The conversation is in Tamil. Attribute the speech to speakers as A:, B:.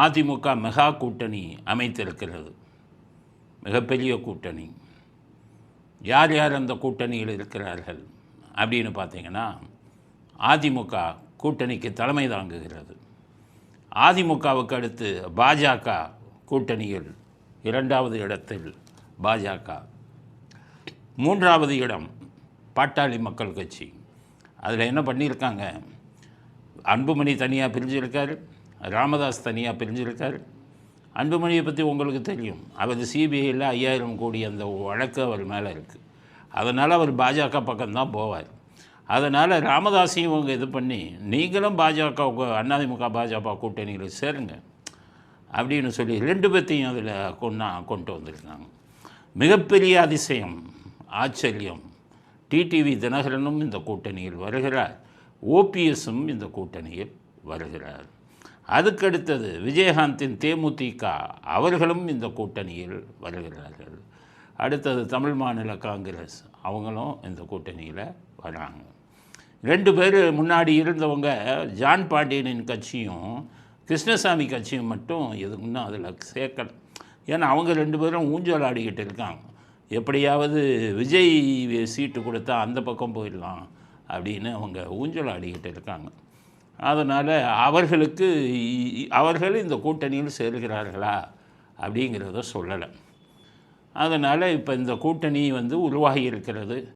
A: அதிமுக மெகா கூட்டணி அமைத்திருக்கிறது. மிகப்பெரிய கூட்டணி. யார் யார் அந்த கூட்டணியில் இருக்கிறார்கள் அப்படின்னு பார்த்தீங்கன்னா, அதிமுக கூட்டணிக்கு தலைமை தாங்குகிறது. அதிமுகவுக்கு அடுத்து பாஜக கூட்டணியில் 2வது இடத்தில் பாஜக, 3வது இடம் பாட்டாளி மக்கள் கட்சி. அதில் என்ன பண்ணியிருக்காங்க, அன்புமணி தனியாக பிரிஞ்சிருக்கார், ராமதாஸ் தனியாக பிரிஞ்சிருக்கார். அன்புமணியை பற்றி உங்களுக்கு தெரியும், அவர் சிபிஐயில் 5000 கோடி அந்த வழக்கு அவர் மேலே இருக்குது. அதனால் அவர் பாஜக பக்கம்தான் போவார். அதனால் ராமதாஸையும் இவங்க இது பண்ணி, நீங்களும் பாஜக அதிமுக பாஜக கூட்டணியில் சேருங்க அப்படின்னு சொல்லி 2 பேர்த்தையும் அதில் கொண்டு வந்திருக்காங்க. மிகப்பெரிய அதிசயம், ஆச்சரியம், டிடிவி தினகரனும் இந்த கூட்டணியில் வருகிறார், ஓபிஎஸும் இந்த கூட்டணியில் வருகிறார். அதுக்கடுத்தது விஜயகாந்தின் தேமுதிக அவர்களும் இந்த கூட்டணியில் வருகிறார்கள். அடுத்தது தமிழ் மாநில காங்கிரஸ் அவங்களும் இந்த கூட்டணியில் வராங்க. 2 பேர் முன்னாடி இருந்தவங்க, ஜான் பாண்டியனின் கட்சியும் கிருஷ்ணசாமி கட்சியும் மட்டும் இன்னும் அதில் சேர்க்கல. ஏன்னா அவங்க 2 பேரும் ஊஞ்சல் ஆடிக்கிட்டு இருக்காங்க. எப்படியாவது விஜய் சீட்டு கொடுத்தா அந்த பக்கம் போயிடலாம் அப்படின்னு அவங்க ஊஞ்சல் ஆடிக்கிட்டு இருக்காங்க. அதனால் அவர்கள் இந்த கூட்டணியில் சேர்கிறார்களா அப்படிங்கிறத சொல்லலை. அதனால் இப்போ இந்த கூட்டணி உருவாகி இருக்கிறது.